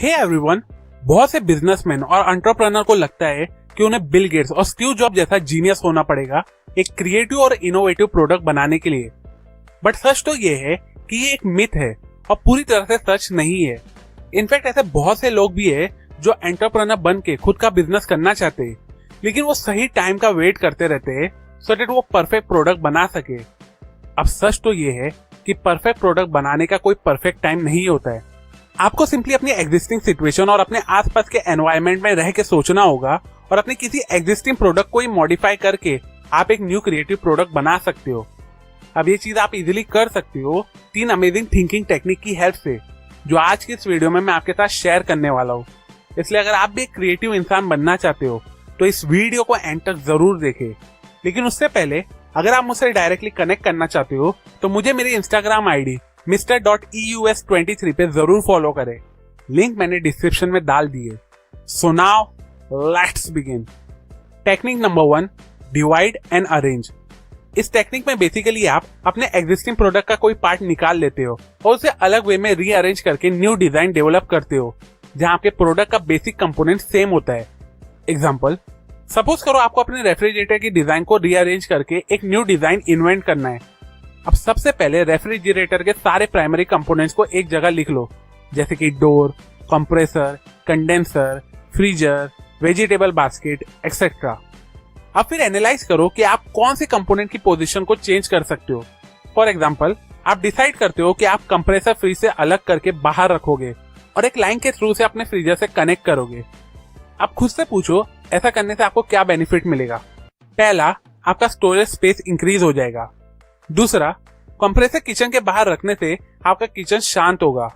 Hey everyone, बहुत से businessman और एंटरप्रेन्योर को लगता है कि उन्हें बिल गेट्स और स्टीव जॉब जैसा जीनियस होना पड़ेगा एक क्रिएटिव और इनोवेटिव प्रोडक्ट बनाने के लिए। बट सच तो ये है कि ये एक मिथ है और पूरी तरह से सच नहीं है। इनफैक्ट ऐसे बहुत से लोग भी है जो एंटरप्रेन्योर बन के खुद का बिजनेस करना चाहते हैं, लेकिन वो सही टाइम का वेट करते रहते हैं सो दैट वो परफेक्ट प्रोडक्ट बना सके। अब सच तो ये है कि परफेक्ट प्रोडक्ट बनाने का कोई परफेक्ट टाइम नहीं होता है। आपको सिंपली अपनी एग्जिस्टिंग सिचुएशन और अपने आसपास के एनवायरनमेंट में रह के सोचना होगा और अपने किसी एग्जिस्टिंग प्रोडक्ट को ही मॉडिफाई करके आप एक न्यू क्रिएटिव प्रोडक्ट बना सकते हो। अब ये चीज आप इजीली कर सकते हो 3 अमेजिंग थिंकिंग टेक्निक की हेल्प से, जो आज की इस वीडियो में मैं आपके साथ शेयर करने वाला हूँ। इसलिए अगर आप भी एक क्रिएटिव इंसान बनना चाहते हो तो इस वीडियो को एंड तक जरूर देखें। लेकिन उससे पहले अगर आप मुझसे डायरेक्टली कनेक्ट करना चाहते हो तो मुझे मेरी इंस्टाग्राम आईडी Mr.EUS23 पे जरूर फॉलो करें। लिंक मैंने डिस्क्रिप्शन में डाल दिए। So now let's begin. Technique number 1, divide and arrange. इस टेक्निक में बेसिकली आप अपने एग्जिस्टिंग प्रोडक्ट का कोई पार्ट निकाल लेते हो और उसे अलग वे में रीअरेंज करके न्यू डिजाइन डेवलप करते हो जहां आपके प्रोडक्ट का बेसिक कंपोनेंट सेम होता है। एग्जांपल, सपोज करो आपको अपने रेफ्रिजरेटर की डिजाइन को रीअरेंज करके एक न्यू डिजाइन इन्वेंट करना है। अब सबसे पहले रेफ्रिजरेटर के सारे प्राइमरी कंपोनेंट्स को एक जगह लिख लो, जैसे कि door, compressor, condenser, freezer, vegetable basket etcetera. अब फिर एनालाइज करो कि आप कौन से कंपोनेंट की पोजीशन को चेंज कर सकते हो। फॉर एग्जांपल, आप डिसाइड करते हो कि आप कंप्रेसर फ्रीज से अलग करके बाहर रखोगे और एक लाइन के थ्रू से अपने फ्रीजर से कनेक्ट करोगे। अब खुद से पूछो, ऐसा करने से आपको क्या बेनिफिट मिलेगा। पहला, आपका स्टोरेज स्पेस इंक्रीज हो जाएगा। दूसरा, कंप्रेसर किचन के बाहर रखने से आपका किचन शांत होगा।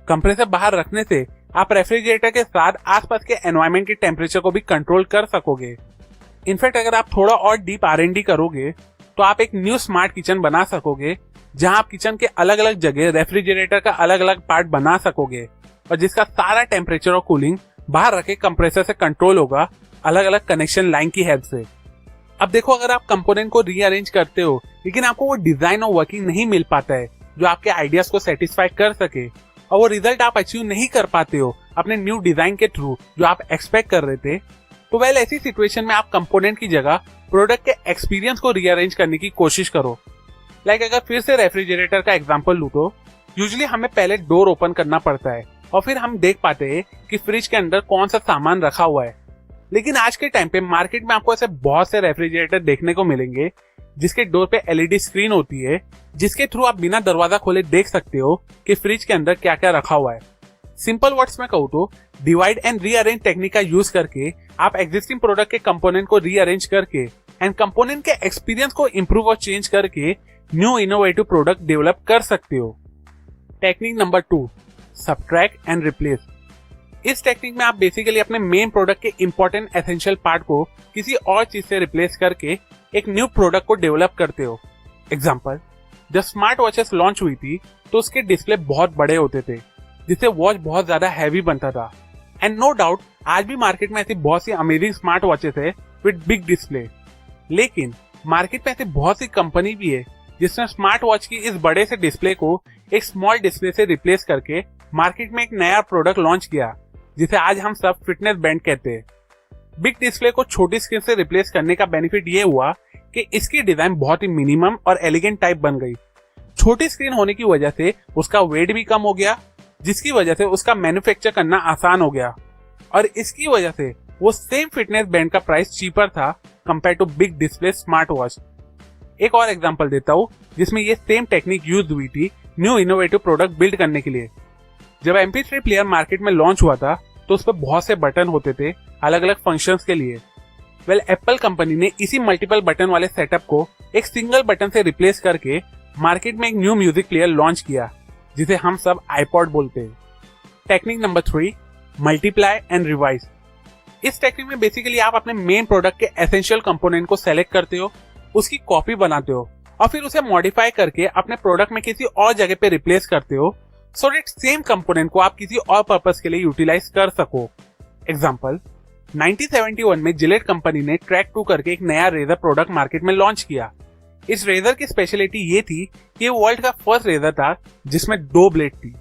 कंप्रेसर बाहर रखने से आप रेफ्रिजरेटर के साथ आसपास के एनवायरनमेंट के टेम्परेचर को भी कंट्रोल कर सकोगे। इनफैक्ट अगर आप थोड़ा और डीप R&D करोगे तो आप एक न्यू स्मार्ट किचन बना सकोगे जहां आप किचन के अलग अलग जगह रेफ्रिजरेटर का अलग अलग पार्ट बना सकोगे और जिसका सारा टेम्परेचर और कूलिंग बाहर रखे कंप्रेसर से कंट्रोल होगा अलग अलग कनेक्शन लाइन की हेल्प से। अब देखो, अगर आप कंपोनेंट को रीअरेंज करते हो लेकिन आपको वो डिजाइन और वर्किंग नहीं मिल पाता है जो आपके आइडियाज को सेटिस्फाई कर सके और वो रिजल्ट आप अचीव नहीं कर पाते हो अपने न्यू डिजाइन के थ्रू जो आप एक्सपेक्ट कर रहे थे, तो वेल ऐसी सिचुएशन में आप कंपोनेंट की जगह प्रोडक्ट के एक्सपीरियंस को रीअरेंज करने की कोशिश करो। लाइक अगर फिर से रेफ्रिजरेटर का एग्जांपल लूं तो यूजुअली हमें पहले डोर ओपन करना पड़ता है और फिर हम देख पाते हैं कि फ्रिज के अंदर कौन सा सामान रखा हुआ है। लेकिन आज के टाइम पे मार्केट में आपको ऐसे बहुत से रेफ्रिजरेटर देखने को मिलेंगे जिसके डोर पे LED स्क्रीन होती है, जिसके थ्रू आप बिना दरवाजा खोले देख सकते हो कि फ्रिज के अंदर क्या क्या रखा हुआ है। सिंपल वर्ड्स में कहूँ तो डिवाइड एंड रीअरेंज टेक्निक का यूज करके आप एग्जिस्टिंग प्रोडक्ट के कंपोनेंट को रीअरेंज करके एंड कंपोनेंट के एक्सपीरियंस को इंप्रूव और चेंज करके न्यू इनोवेटिव प्रोडक्ट डेवलप कर सकते हो। Technique number 2, subtract and replace. इस टेक्निक में आप बेसिकली अपने मेन प्रोडक्ट के इंपॉर्टेंट एसेंशियल पार्ट को किसी और चीज से रिप्लेस करके एक न्यू प्रोडक्ट को डेवलप करते हो। एग्जांपल, जब स्मार्ट वॉचेस लॉन्च हुई थी तो उसके डिस्प्ले बहुत बड़े होते थे जिससे वॉच बहुत ज्यादा हैवी बनता था। एंड नो डाउट आज भी मार्केट में ऐसी बहुत सी अमेजिंग स्मार्ट वॉचेस है विद बिग डिस्प्ले, लेकिन मार्केट में ऐसी बहुत सी कंपनी भी है जिसने स्मार्ट वॉच की इस बड़े से डिस्प्ले को एक स्मॉल डिस्प्ले से रिप्लेस करके मार्केट में एक नया प्रोडक्ट लॉन्च किया जिसे आज हम सब फिटनेस बैंड कहते हैं। बिग डिस्प्ले को छोटी स्क्रीन से रिप्लेस करने का बेनिफिट ये हुआ कि इसकी डिजाइन बहुत ही मिनिमम और एलिगेंट टाइप बन गई। छोटी स्क्रीन होने की वजह से उसका वेट भी कम हो गया, जिसकी वजह से उसका मैन्युफैक्चर करना आसान हो गया और इसकी वजह से वो सेम फिटनेस बैंड का प्राइस चीपर था compare to big display smart watch. एक और एग्जांपल देता हूँ जिसमें ये सेम टेक्निक यूज हुई थी न्यू इनोवेटिव प्रोडक्ट बिल्ड करने के लिए। जब MP3 प्लेयर मार्केट में लॉन्च हुआ था तो उस पर बहुत से बटन होते थे अलग अलग फंक्शंस के लिए। वेल एप्पल कंपनी ने इसी मल्टीपल बटन वाले सेटअप को एक सिंगल बटन से रिप्लेस करके मार्केट में एक न्यू म्यूजिक प्लेयर लॉन्च किया जिसे हम सब iPod बोलते हैं। Technique number 3, multiply and revise. इस टेक्निक में बेसिकली आप अपने मेन प्रोडक्ट के एसेंशियल कंपोनेंट को सेलेक्ट करते हो, उसकी कॉपी बनाते हो और फिर उसे मॉडिफाई करके अपने प्रोडक्ट में किसी और जगह पे रिप्लेस करते हो सो दैट सेम कंपोनेंट को आप किसी और पर्पस के लिए यूटिलाइज कर सको। एग्जांपल, 1971 में जिलेट कंपनी ने ट्रैक 2 करके एक नया रेजर प्रोडक्ट मार्केट में लॉन्च किया। इस रेजर की स्पेशलिटी ये थी कि वर्ल्ड का फर्स्ट रेजर था जिसमें 2 ब्लेड थी।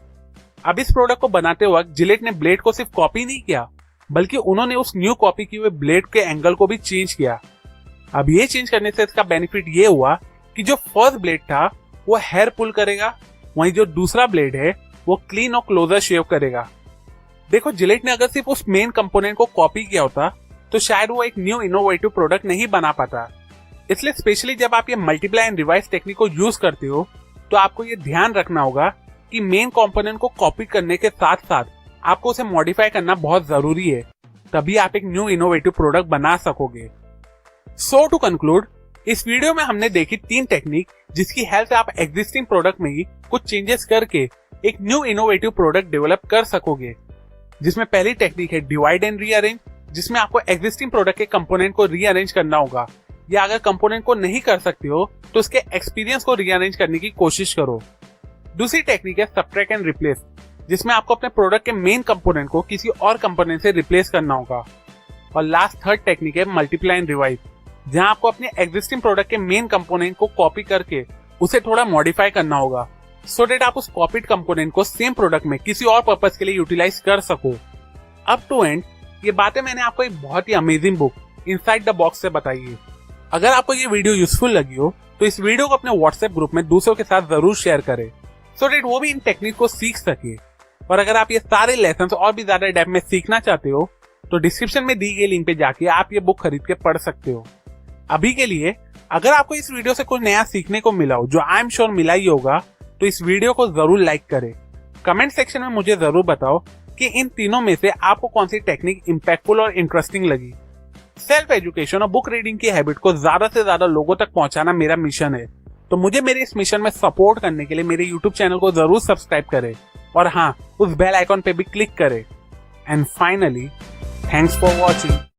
अब इस प्रोडक्ट को बनाते वक्त जिलेट ने ब्लेड को सिर्फ कॉपी नहीं किया, बल्कि उन्होंने उस न्यू कॉपी किए हुए ब्लेड के एंगल को भी चेंज किया। अब ये चेंज करने से इसका बेनिफिट ये हुआ कि जो फर्स्ट ब्लेड था वो हेयर पुल करेगा, वहीं जो दूसरा ब्लेड है वो क्लीन और क्लोजर शेव करेगा। देखो, जिलेट ने अगर सिर्फ उस मेन कंपोनेंट को कॉपी किया होता तो शायद वो एक न्यू इनोवेटिव प्रोडक्ट नहीं बना पाता। इसलिए स्पेशली जब आप ये मल्टीप्लाई एंड रिवाइज टेक्निक को यूज करते हो तो आपको ये ध्यान रखना होगा कि मेन कंपोनेंट को कॉपी करने के साथ साथ आपको उसे मॉडिफाई करना बहुत जरूरी है, तभी आप एक न्यू इनोवेटिव प्रोडक्ट बना सकोगे। सो टू कंक्लूड, इस वीडियो में हमने देखी 3 टेक्निक जिसकी हेल्प से आप एग्जिस्टिंग प्रोडक्ट में ही कुछ चेंजेस करके एक न्यू इनोवेटिव प्रोडक्ट डेवलप कर सकोगे। जिसमें पहली टेक्निक है डिवाइड एंड रीअरेंज, जिसमें आपको एग्जिस्टिंग प्रोडक्ट के कंपोनेंट को रीअरेंज करना होगा, या अगर कंपोनेंट को नहीं कर सकते हो तो उसके एक्सपीरियंस को रीअरेंज करने की कोशिश करो। दूसरी टेक्निक है सबट्रैक्ट एंड रिप्लेस, जिसमें आपको अपने प्रोडक्ट के मेन कंपोनेंट को किसी और कंपोनेंट से रिप्लेस करना होगा। और लास्ट थर्ड टेक्निक है मल्टीप्लाई एंड रिवाइज, जहां आपको अपने एग्जिस्टिंग प्रोडक्ट के मेन कंपोनेंट को कॉपी करके उसे थोड़ा मॉडिफाई करना होगा, सो दैट आप उस कॉपीड कंपोनेंट को सेम प्रोडक्ट में किसी और पर्पस के लिए यूटिलाइज कर सको। अप टू एंड ये बातें मैंने आपको एक बहुत ही amazing book inside the box से बताई है। अगर आपको ये वीडियो यूजफुल लगी हो तो इस वीडियो को अपने व्हाट्सएप ग्रुप में दूसरों के साथ जरूर शेयर करें, सो दैट वो भी इन टेक्निक को सीख सके। और अगर आप ये सारे लेसन और भी ज्यादा डेप्थ में सीखना चाहते हो तो डिस्क्रिप्शन में दी गई लिंक पे जाके आप ये बुक खरीद के पढ़ सकते हो। अभी के लिए अगर आपको इस वीडियो से कुछ नया सीखने को मिला हो, जो आई एम श्योर मिला ही होगा, तो इस वीडियो को जरूर लाइक करें। कमेंट सेक्शन में मुझे जरूर बताओ कि इन तीनों में से आपको कौन सी टेक्निक इंपैक्टफुल और इंटरेस्टिंग लगी। सेल्फ एजुकेशन और बुक रीडिंग की हैबिट को ज्यादा से ज्यादा लोगों तक पहुंचाना मेरा मिशन है, तो मुझे मेरे इस मिशन में सपोर्ट करने के लिए मेरे यूट्यूब चैनल को जरूर सब्सक्राइब करें और हाँ, उस बेल आइकॉन पे भी क्लिक करें। And finally, thanks for watching.